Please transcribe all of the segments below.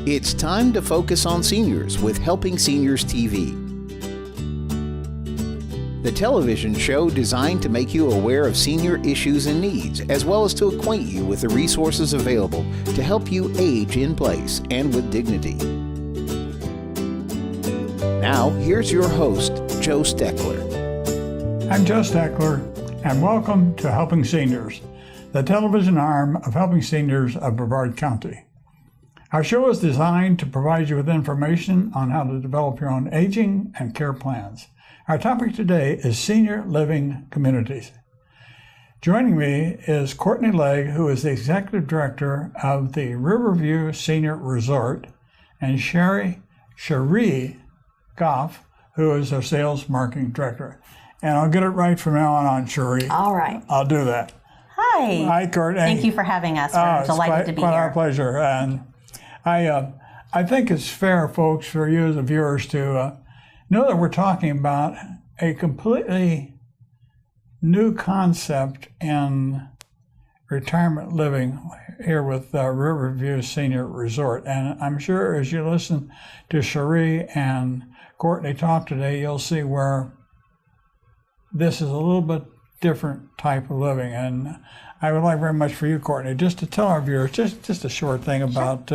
It's time to focus on seniors with Helping Seniors TV. The television show designed to make you aware of senior issues and needs, as well as to acquaint you with the resources available to help you age in place and with dignity. Now, here's your host, Joe Steckler. I'm Joe Steckler, and welcome to Helping Seniors, the television arm of Helping Seniors of Brevard County. Our show is designed to provide you with information on how to develop your own aging and care plans. Our topic today is senior living communities. Joining me is Courtney Legg, who is the Executive Director of the Riverview Senior Resort, and Sheree Gough, who is our Sales Marketing Director. And I'll get it right from now on, Sheree. All right. I'll do that. Hi. Hi, Courtney. Thank you for having us. We're delighted to be quite here. Our pleasure. And I think it's fair, folks, for you as the viewers to know that we're talking about a completely new concept in retirement living here with Riverview Senior Resort. And I'm sure as you listen to Sheree and Courtney talk today, you'll see where this is a little bit different type of living. And I would like very much for you, Courtney, just to tell our viewers just a short thing about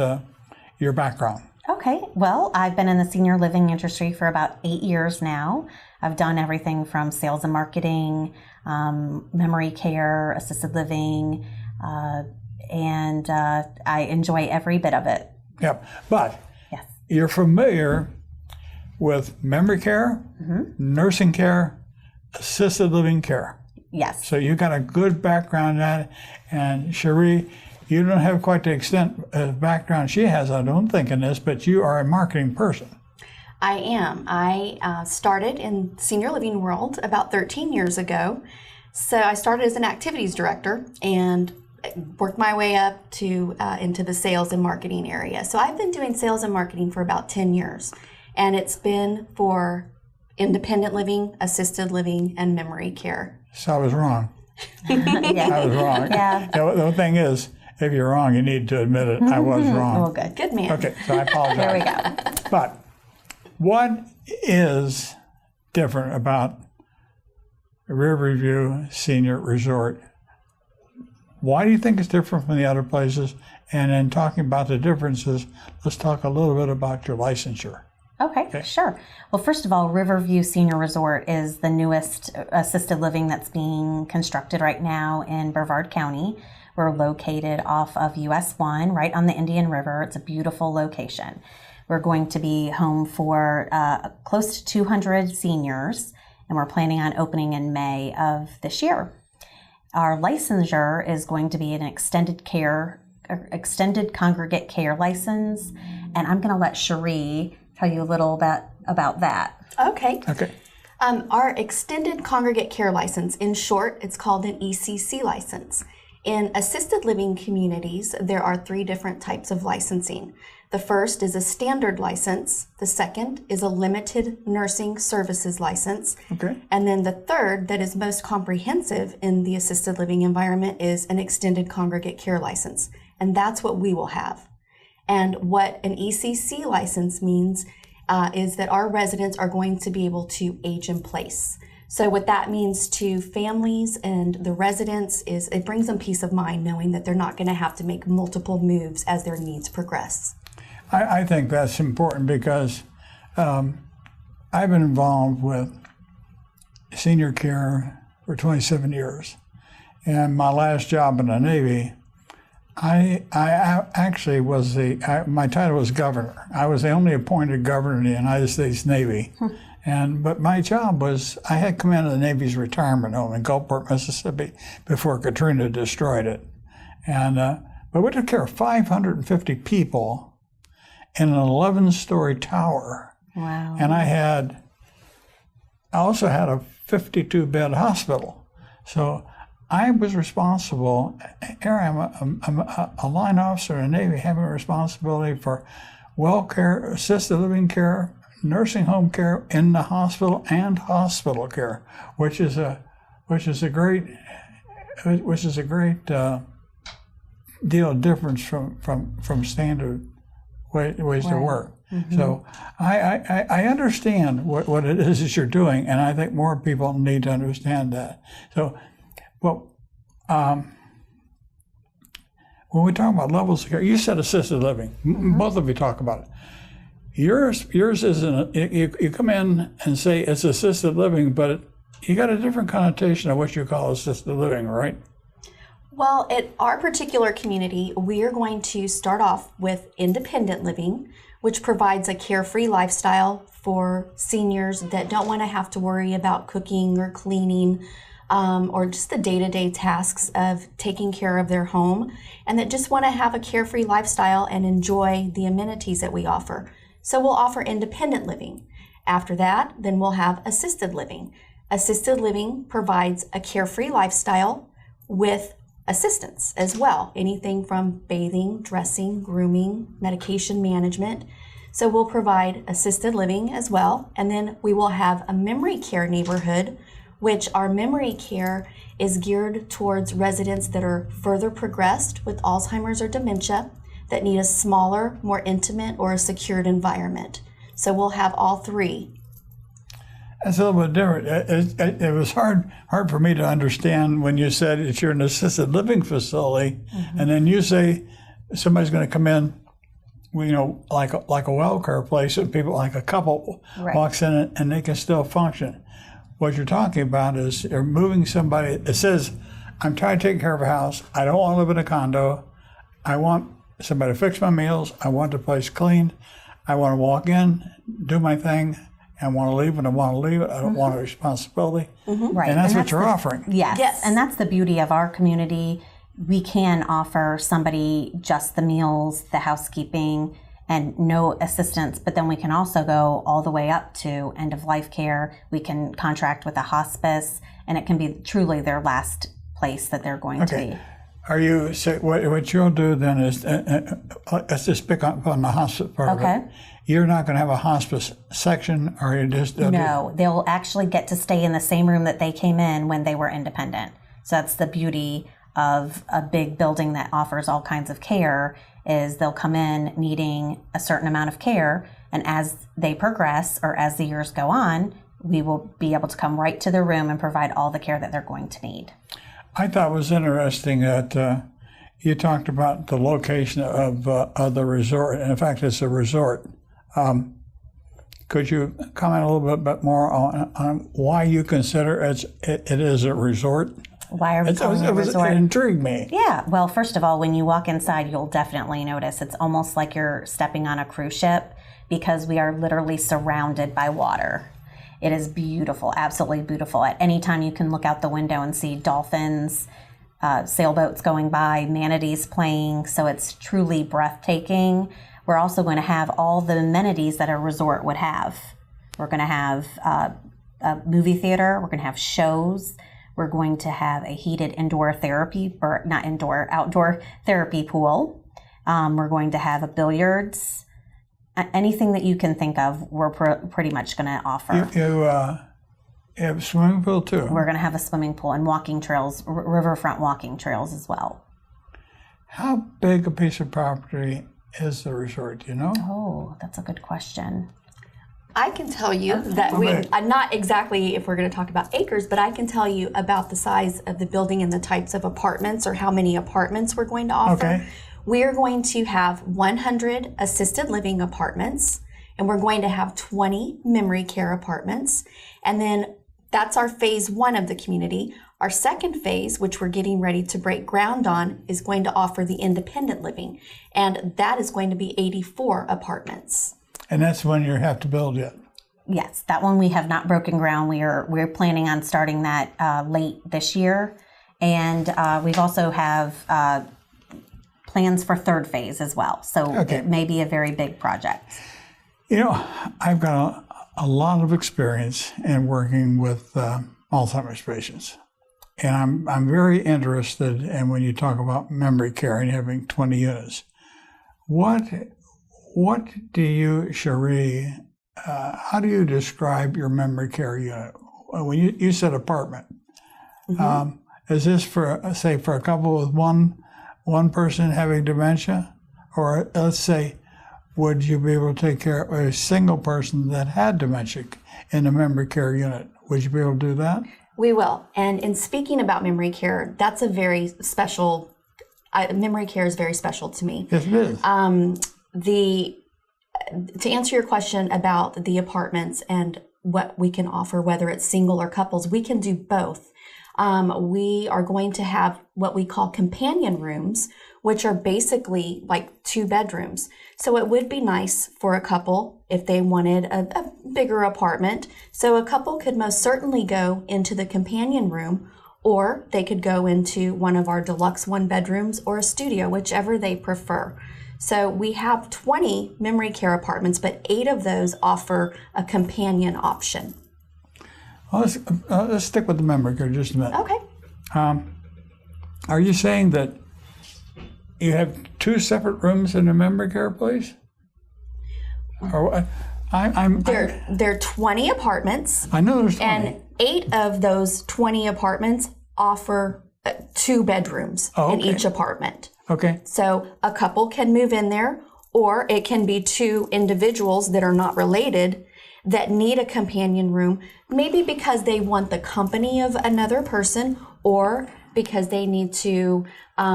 your background. Okay. Well, I've been in the senior living industry for about 8 years now. I've done everything from sales and marketing, memory care, assisted living, and I enjoy every bit of it. Yep. But yes, you're familiar with memory care, nursing care, assisted living care. Yes. So you got a good background in that. And Sheree, you don't have quite the extent of background she has, I don't think, in this, but you are a marketing person. I am. I started in senior living world about 13 years ago. So I started as an activities director and worked my way up to into the sales and marketing area. So I've been doing sales and marketing for about 10 years, and it's been for independent living, assisted living, and memory care. So I was wrong. Yeah. I was wrong. Yeah. The thing is, if you're wrong, you need to admit it. I was wrong. Oh, good. Good man. Okay, so I apologize. There we go. But what is different about Riverview Senior Resort? Why do you think it's different from the other places? And in talking about the differences, let's talk a little bit about your licensure. Okay, sure. Well, first of all, Riverview Senior Resort is the newest assisted living that's being constructed right now in Brevard County. We're located off of US 1, right on the Indian River. It's a beautiful location. We're going to be home for close to 200 seniors, and we're planning on opening in May of this year. Our licensure is going to be an extended congregate care license, and I'm going to let Sheree tell you a little bit about that. Okay. Okay. Our extended congregate care license, in short, it's called an ECC license. In assisted living communities, there are 3 different types of licensing. The first is a standard license. The second is a limited nursing services license. Okay. And then the third, that is most comprehensive in the assisted living environment, is an extended congregate care license. And that's what we will have. And what an ECC license means is that our residents are going to be able to age in place. So what that means to families and the residents is it brings them peace of mind knowing that they're not going to have to make multiple moves as their needs progress. I think that's important because I've been involved with senior care for 27 years. And my last job in the Navy, I actually was my title was governor. I was the only appointed governor in the United States Navy. But my job was, I had command of the Navy's retirement home in Gulfport, Mississippi, before Katrina destroyed it. But we took care of 550 people in an 11-story tower. Wow. And I also had a 52-bed hospital. So I was responsible, here I'm a line officer in the Navy having responsibility for well care, assisted living care, nursing home care in the hospital, and hospital care, which is a great deal of difference from standard ways to Right. work. So I understand what it is that you're doing, and I think more people need to understand that. So, well, when we talk about levels of care, you said assisted living. Both of you talk about it. Yours isn't. You come in and say it's assisted living, but you got a different connotation of what you call assisted living, right? Well, at our particular community, we are going to start off with independent living, which provides a carefree lifestyle for seniors that don't want to have to worry about cooking or cleaning, or just the day-to-day tasks of taking care of their home, and that just want to have a carefree lifestyle and enjoy the amenities that we offer. So we'll offer independent living. After that, then we'll have assisted living. Assisted living provides a carefree lifestyle with assistance as well, anything from bathing, dressing, grooming, medication management. So we'll provide assisted living as well. And then we will have a memory care neighborhood, which our memory care is geared towards residents that are further progressed with Alzheimer's or dementia that need a smaller, more intimate, or a secured environment. So we'll have all three. That's a little bit different. It was hard for me to understand when you said it's you're an assisted living facility, and then you say somebody's going to come in, like a well care place, and people like a couple walks in and they can still function. What you're talking about is you're moving somebody. It says, I'm trying to take care of a house. I don't want to live in a condo. I want somebody to fix my meals. I want the place cleaned. I want to walk in, do my thing, and want to leave when I want to leave. I don't want a responsibility. Right. And that's what you're offering. Yes. And that's the beauty of our community. We can offer somebody just the meals, the housekeeping, and no assistance, but then we can also go all the way up to end of life care. We can contract with a hospice, and it can be truly their last place that they're going to be. Are you, so what you'll do then is, let's just pick up on the hospice part of it. You're not going to have a hospice section, or you just... No, they'll actually get to stay in the same room that they came in when they were independent. So that's the beauty of a big building that offers all kinds of care, is they'll come in needing a certain amount of care, and as they progress or as the years go on, we will be able to come right to their room and provide all the care that they're going to need. I thought it was interesting that you talked about the location of the resort. In fact, it's a resort. Could you comment a little bit more on why you consider it is a resort? Why are we calling it a resort? It intrigued me. Yeah, well, first of all, when you walk inside, you'll definitely notice it's almost like you're stepping on a cruise ship, because we are literally surrounded by water. It is beautiful, absolutely beautiful. At any time you can look out the window and see dolphins, sailboats going by, manatees playing, so it's truly breathtaking. We're also going to have all the amenities that a resort would have. We're going to have a movie theater, we're going to have shows, we're going to have a heated outdoor therapy pool. We're going to have a billiards. Anything that you can think of, we're pretty much going to offer. You have a swimming pool too? We're going to have a swimming pool and walking trails, riverfront walking trails as well. How big a piece of property is the resort, do you know? Oh, that's a good question. I can tell you that not exactly if we're going to talk about acres, but I can tell you about the size of the building and the types of apartments, or how many apartments we're going to offer. Okay. We are going to have 100 assisted living apartments, and we're going to have 20 memory care apartments. And then that's our phase one of the community. Our second phase, which we're getting ready to break ground on, is going to offer the independent living. And that is going to be 84 apartments. And that's when you have to build yet? Yes, that one we have not broken ground. We're planning on starting that late this year. And we've also have plans for third phase as well. So It may be a very big project. You know, I've got a lot of experience in working with Alzheimer's patients. And I'm very interested in when you talk about memory care and having 20 units. What do you, Sheree, how do you describe your memory care unit? When you said apartment, is this for a couple with one person having dementia? Or let's say would you be able to take care of a single person that had dementia in a memory care unit? Would you be able to do that? We will. And in speaking about memory care, that's a very special, memory care is very special to me. Yes, it is. To answer your question about the apartments and what we can offer, whether it's single or couples, we can do both. We are going to have what we call companion rooms, which are basically like 2 bedrooms. So it would be nice for a couple if they wanted a bigger apartment. So a couple could most certainly go into the companion room, or they could go into one of our deluxe 1 bedrooms or a studio, whichever they prefer. So we have 20 memory care apartments, but 8 of those offer a companion option. Well, let's stick with the memory care just a minute. Okay. Are you saying that you have 2 separate rooms in a memory care place? Or There are 20 apartments. I know there's 20. And 8 of those 20 apartments offer 2 bedrooms in each apartment. Okay. So a couple can move in there, or it can be 2 individuals that are not related that need a companion room, maybe because they want the company of another person, or because they need to,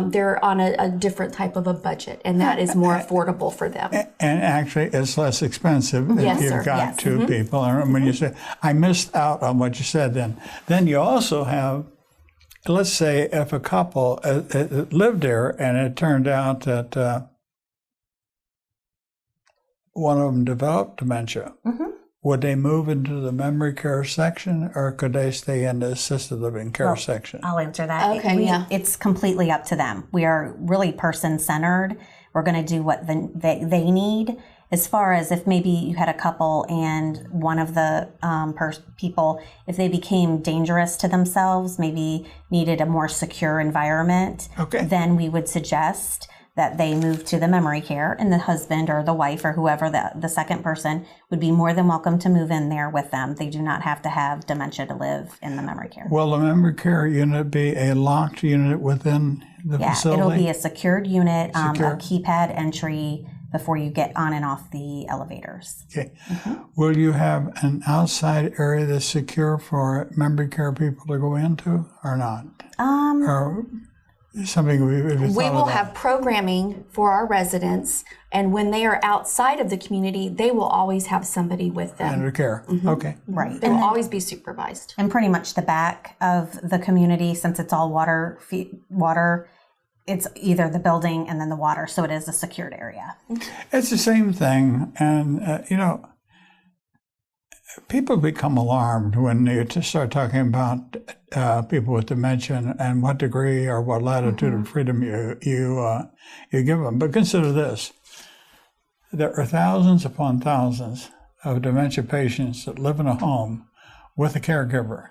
they're on a different type of a budget, and that is more affordable for them. And actually, it's less expensive Yes, if you've sir. got Yes. 2 people. And when you say, I missed out on what you said then you also have, let's say if a couple lived there and it turned out that one of them developed dementia, would they move into the memory care section, or could they stay in the assisted living care section? I'll answer that. Okay, yeah. It's completely up to them. We are really person-centered. We're going to do what they need. As far as if maybe you had a couple and one of the people, if they became dangerous to themselves, maybe needed a more secure environment, then we would suggest that they move to the memory care, and the husband or the wife or whoever the second person would be more than welcome to move in there with them. They do not have to have dementia to live in the memory care. Will the memory care unit be a locked unit within the facility? It'll be a secured unit, a keypad entry before you get on and off the elevators. Okay. Will you have an outside area that's secure for memory care people to go into, or not? Or something we will have programming for our residents, and when they are outside of the community, they will always have somebody with them. Under care. Okay. Right. They will always be supervised. And pretty much the back of the community, since it's all water, it's either the building and then the water, so it is a secured area. It's the same thing, and people become alarmed when you just start talking about people with dementia and what degree or what latitude of freedom you give them. But consider this: there are thousands upon thousands of dementia patients that live in a home with a caregiver,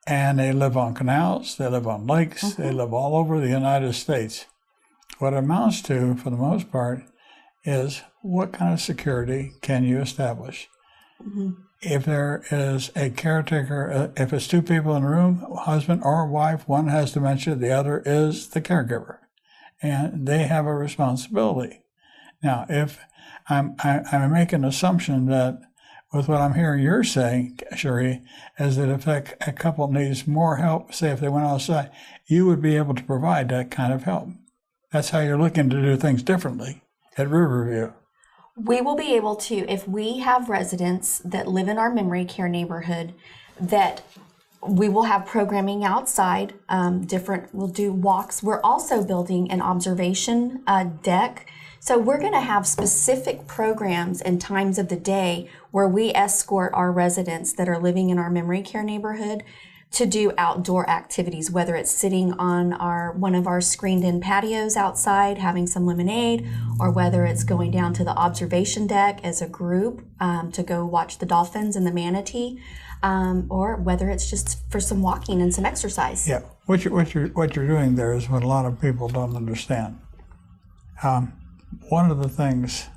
and they live on canals, they live on lakes, they live all over the United States. What it amounts to, for the most part, is what kind of security can you establish? If there is a caretaker, if it's 2 people in a room, husband or wife, one has dementia, the other is the caregiver, and they have a responsibility. Now, if I'm making an assumption that with what I'm hearing you're saying, Sheree, is that if a couple needs more help, say if they went outside, you would be able to provide that kind of help. That's how you're looking to do things differently at Riverview. We will be able to, if we have residents that live in our memory care neighborhood, that we will have programming outside, we'll do walks. We're also building an observation deck. So we're going to have specific programs and times of the day where we escort our residents that are living in our memory care neighborhood to do outdoor activities, whether it's sitting on one of our screened-in patios outside having some lemonade, or whether it's going down to the observation deck as a group to go watch the dolphins and the manatee, or whether it's just for some walking and some exercise. Yeah, what you're doing there is what a lot of people don't understand. One of the things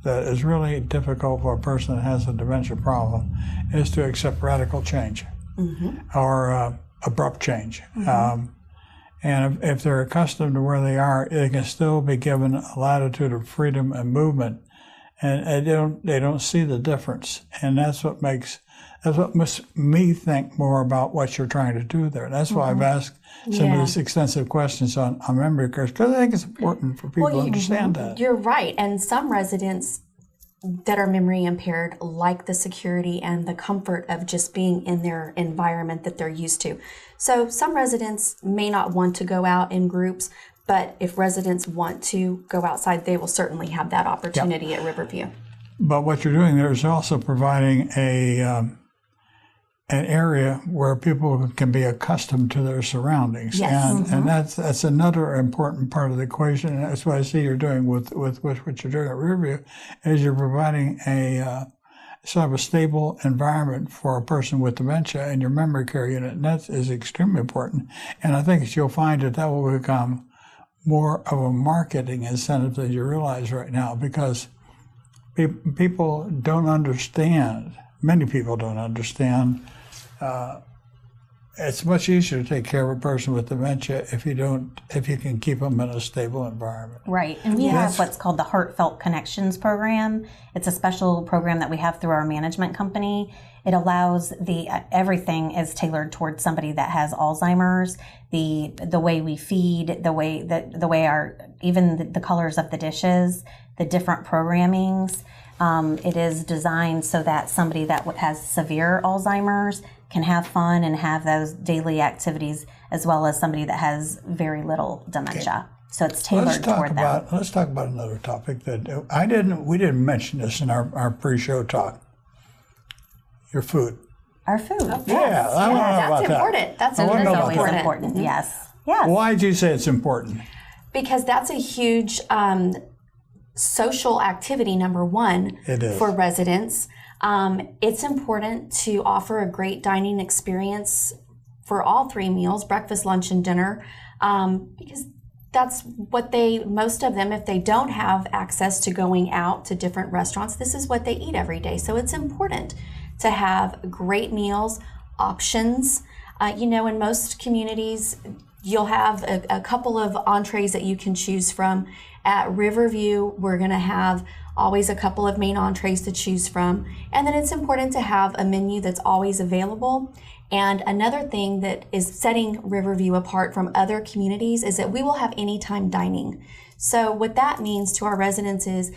that is really difficult for a person that has a dementia problem is to accept radical change. Or abrupt change. And if they're accustomed to where they are, they can still be given a latitude of freedom and movement. and they don't see the difference, and that's what makes me think more about what you're trying to do there. That's why I've asked some of these extensive questions on memory care, because I think it's important for people to understand that. You're right, and some residents that are memory impaired like the security and the comfort of just being in their environment that they're used to. So some residents may not want to go out in groups, but if residents want to go outside, they will certainly have that opportunity at Riverview. But what you're doing there is also providing an area where people can be accustomed to their surroundings. Yes. And that's another important part of the equation. And that's what I see you're doing with what you're doing at Riverview, is you're providing a sort of a stable environment for a person with dementia in your memory care unit. And that is extremely important. And I think you'll find that will become more of a marketing incentive than you realize right now, because people don't understand, many people don't understand. It's much easier to take care of a person with dementia if you can keep them in a stable environment. Right, and we have what's called the Heartfelt Connections program. It's a special program that we have through our management company. It allows everything is tailored towards somebody that has Alzheimer's. The way we feed, the way our even the colors of the dishes, the different programmings. It is designed so that somebody that has severe Alzheimer's can have fun and have those daily activities, as well as somebody that has very little dementia. Okay. So it's tailored toward them. Let's talk about another topic that we didn't mention this in our pre-show talk. Your food. Our food. Oh, yes. I want to know about that's important. that. That's always important. Mm-hmm. Yes. Why did you say it's important? Because that's a huge social activity, number one, for residents. It's important to offer a great dining experience for all 3 meals, breakfast, lunch, and dinner, because that's what most of them, if they don't have access to going out to different restaurants, this is what they eat every day. So it's important to have great meals, options. In most communities, you'll have a couple of entrees that you can choose from. At Riverview, we're going to have always a couple of main entrees to choose from. And then it's important to have a menu that's always available. And another thing that is setting Riverview apart from other communities is that we will have anytime dining. So what that means to our residents is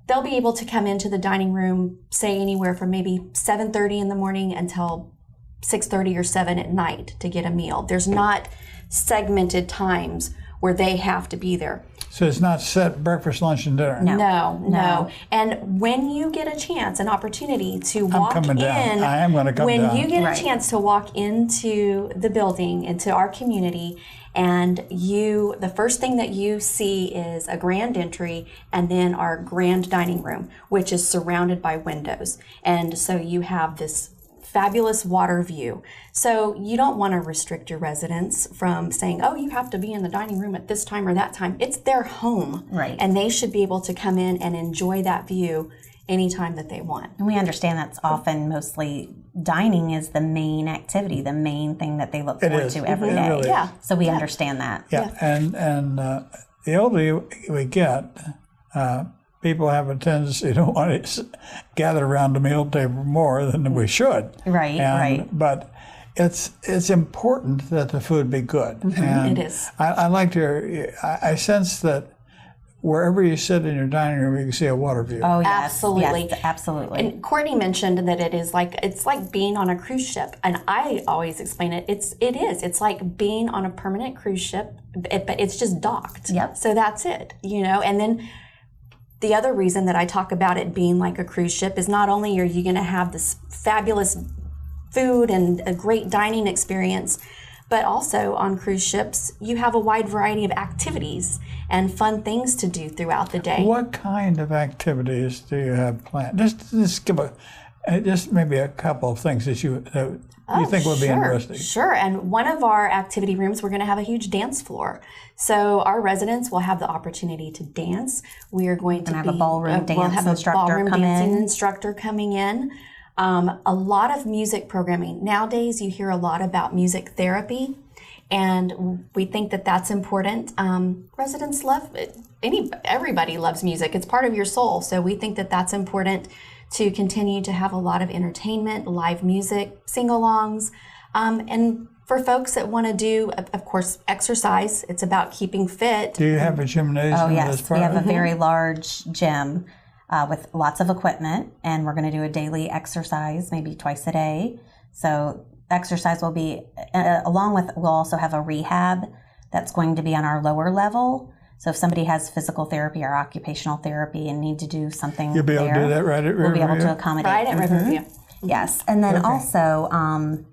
they'll be able to come into the dining room, say anywhere from maybe 7:30 in the morning until 6:30 or 7 at night to get a meal. There's not segmented times where they have to be there. So it's not set breakfast, lunch, and dinner? No. And when you get a chance, an opportunity to walk in, I am going to come down. When you get a chance to walk into the building, into our community, and the first thing that you see is a grand entry and then our grand dining room, which is surrounded by windows. And so you have this fabulous water view. So you don't want to restrict your residents from saying, oh, you have to be in the dining room at this time or that time. It's their home. Right. And they should be able to come in and enjoy that view anytime that they want. And we understand that's often mostly dining is the main activity, the main thing that they look forward to every day. Really is. So we understand that. Yeah. And the older we get, people have a tendency to want to gather around the meal table more than we should. Right. But it's important that the food be good. Mm-hmm. And it is. I sense that wherever you sit in your dining room, you can see a water view. Oh, yes. Absolutely. Yes, absolutely. And Courtney mentioned that it's like being on a cruise ship. And I always explain it. It's like being on a permanent cruise ship, but it's just docked. Yep. So that's it, And then the other reason that I talk about it being like a cruise ship is not only are you going to have this fabulous food and a great dining experience, but also on cruise ships, you have a wide variety of activities and fun things to do throughout the day. What kind of activities do you have planned? Just give just maybe a couple of things that you think would be interesting. Sure. And one of our activity rooms, we're going to have a huge dance floor. So our residents will have the opportunity to dance. We are going to have a ballroom dance instructor coming in. A lot of music programming. Nowadays, you hear a lot about music therapy. And we think that that's important. Residents love it. Everybody loves music. It's part of your soul. So we think that that's important to continue to have a lot of entertainment, live music, sing-alongs, and for folks that want to do, of course, exercise. It's about keeping fit. Do you have a gymnasium? Oh, yes. We have a very large gym with lots of equipment, and we're going to do a daily exercise, maybe twice a day. So exercise will be, along with, we'll also have a rehab that's going to be on our lower level. So if somebody has physical therapy or occupational therapy and need to do something You'll be able to do that right at Riverview? We'll be able to accommodate. Right at Riverview. Yes. And then also,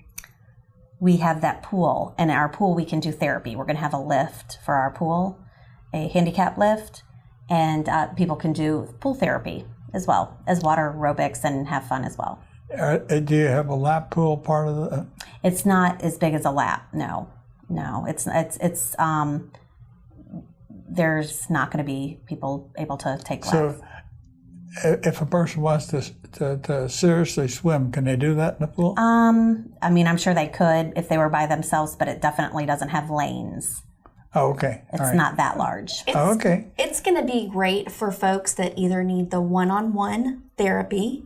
we have that pool. And our pool, we can do therapy. We're going to have a lift for our pool, a handicap lift, and people can do pool therapy as well as water aerobics and have fun as well. Do you have a lap pool part of the? It's not as big as a lap. No. It's there's not going to be people able to take laps. So, if a person wants to seriously swim, can they do that in the pool? I mean, I'm sure they could if they were by themselves, but it definitely doesn't have lanes. Oh, okay. It's not that large. Okay. It's going to be great for folks that either need the one-on-one therapy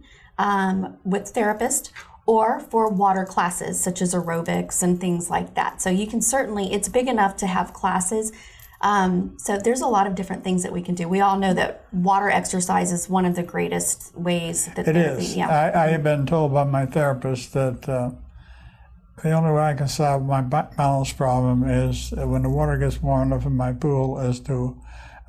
with therapist, or for water classes such as aerobics and things like that. So you can certainly, it's big enough to have classes. So there's a lot of different things that we can do. We all know that water exercise is one of the greatest ways that It therapy, is. yeah. I have been told by my therapist that the only way I can solve my balance problem is when the water gets warm enough in my pool is to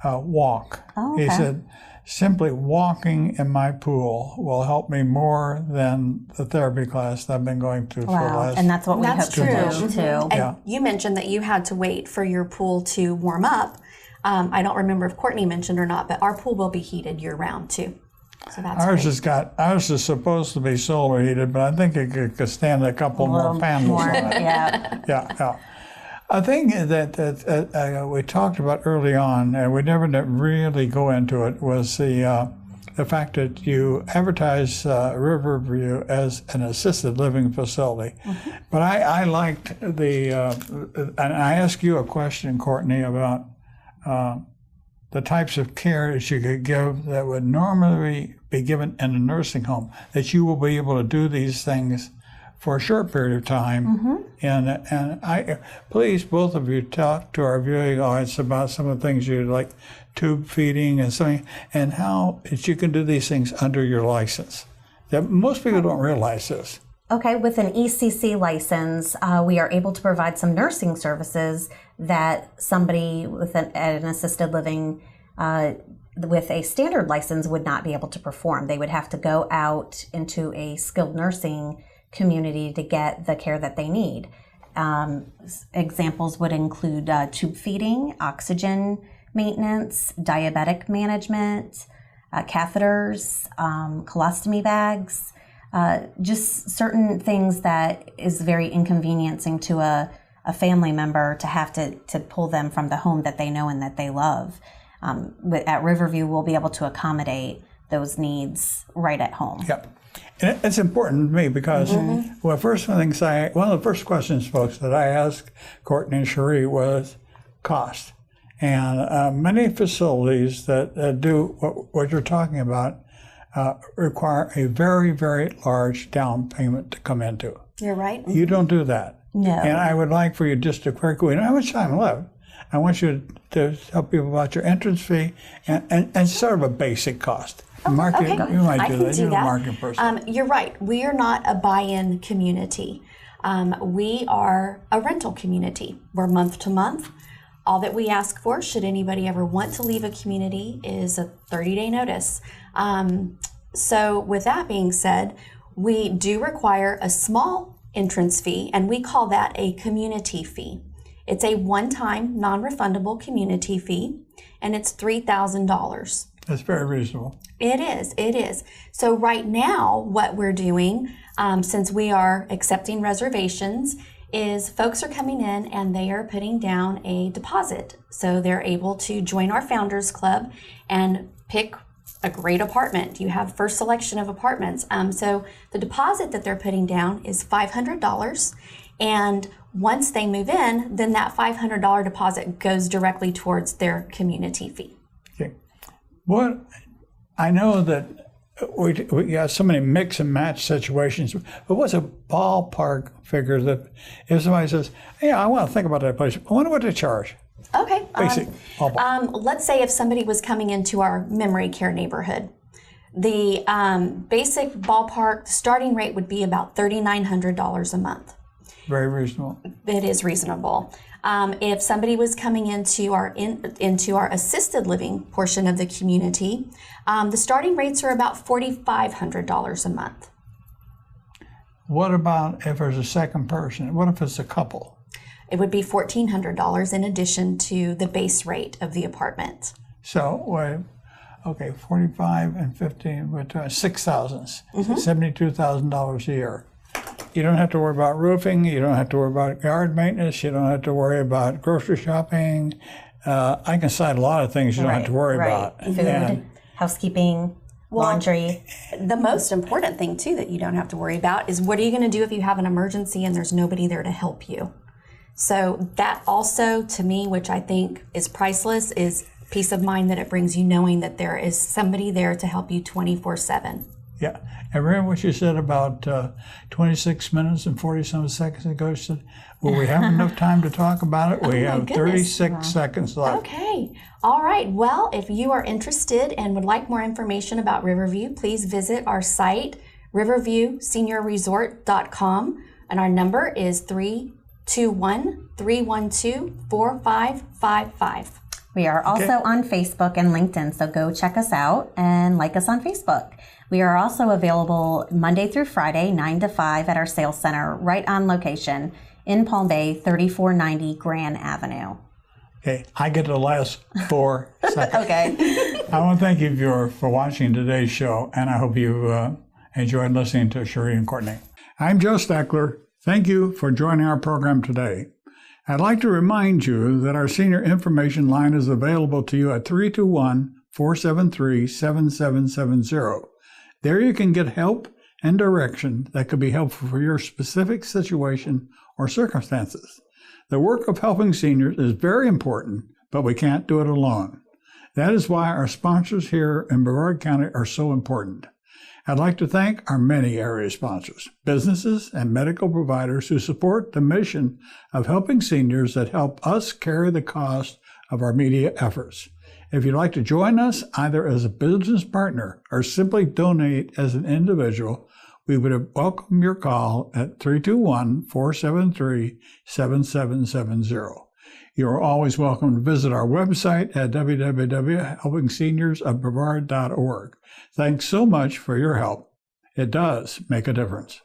walk. Oh, okay. He said, simply walking in my pool will help me more than the therapy class that I've been going to for the last. And that's what we hope That's to true. do too. And Yeah. you mentioned that you had to wait for your pool to warm up. I don't remember if Courtney mentioned or not, but our pool will be heated year round too. So that's great. Ours is supposed to be solar heated, but I think it could stand a couple more panels on it. Yeah. Yeah. A thing that we talked about early on, and we never really go into it, was the fact that you advertise Riverview as an assisted living facility. Mm-hmm. But I liked and I asked you a question, Courtney, about the types of care that you could give that would normally be given in a nursing home, that you will be able to do these things for a short period of time. Mm-hmm. And I please, both of you, talk to our viewing audience about some of the things you like, tube feeding and something, and how you can do these things under your license. That most people don't realize this. Okay, with an ECC license, we are able to provide some nursing services that somebody with an assisted living with a standard license would not be able to perform. They would have to go out into a skilled nursing community to get the care that they need. Examples would include tube feeding, oxygen maintenance, diabetic management, catheters, colostomy bags, just certain things that is very inconveniencing to a family member to have to pull them from the home that they know and that they love. At Riverview, we'll be able to accommodate those needs right at home. Yep. And it's important to me because one of the first questions, folks, that I asked Courtney and Sheree was cost. And many facilities that do what you're talking about require a very, very large down payment to come into. You're right. You don't do that. No. And I would like for you just to quickly, how much time left? I want you to tell people about your entrance fee and sort of a basic cost. Market, okay. You might I do can that. do You're that. a marketing person. You're right. We are not a buy-in community. We are a rental community. We're month to month. All that we ask for, should anybody ever want to leave a community, is a 30-day notice. So with that being said, we do require a small entrance fee, and we call that a community fee. It's a one-time, non-refundable community fee, and it's $3,000. That's very reasonable. It is. So right now, what we're doing, since we are accepting reservations, is folks are coming in and they are putting down a deposit. So they're able to join our Founders Club and pick a great apartment. You have first selection of apartments. So the deposit that they're putting down is $500. And Once they move in, then that $500 deposit goes directly towards their community fee. Okay. I know that we got so many mix and match situations, but what's a ballpark figure that if somebody says, yeah, I want to think about that place, I wonder what they charge? Okay. Basic ballpark. Let's say if somebody was coming into our memory care neighborhood, the basic ballpark starting rate would be about $3,900 a month. Very reasonable. It is reasonable. If somebody was coming into our assisted living portion of the community, the starting rates are about $4,500 a month. What about if there's a second person? What if it's a couple? It would be $1,400 in addition to the base rate of the apartment. So, okay, 45 and 15, we're talking $6,000, $72,000 a year. You don't have to worry about roofing. You don't have to worry about yard maintenance. You don't have to worry about grocery shopping. I can cite a lot of things you don't have to worry about. Food, housekeeping, laundry. The most important thing, too, that you don't have to worry about is what are you going to do if you have an emergency and there's nobody there to help you? So that also, to me, which I think is priceless, is peace of mind that it brings you knowing that there is somebody there to help you 24/7. Yeah. And remember what you said about 26 minutes and 40-some seconds ago? You said, will we have enough time to talk about it? We have 36 seconds left. Okay. All right. Well, if you are interested and would like more information about Riverview, please visit our site, riverviewseniorresort.com. And our number is 321-312-4555. We are also on Facebook and LinkedIn, so go check us out and like us on Facebook. We are also available Monday through Friday, 9 to 5 at our sales center, right on location in Palm Bay, 3490 Grand Avenue. Okay, I get the last 4 seconds. Okay. I want to thank you, viewer, for watching today's show, and I hope you enjoyed listening to Sheree and Courtney. I'm Joe Steckler. Thank you for joining our program today. I'd like to remind you that our senior information line is available to you at 321-473-7770. There you can get help and direction that could be helpful for your specific situation or circumstances. The work of helping seniors is very important, but we can't do it alone. That is why our sponsors here in Brevard County are so important. I'd like to thank our many area sponsors, businesses and medical providers who support the mission of helping seniors that help us carry the cost of our media efforts. If you'd like to join us either as a business partner or simply donate as an individual, we would welcome your call at 321-473-7770. You are always welcome to visit our website at www.helpingseniorsofbrevard.org. Thanks so much for your help. It does make a difference.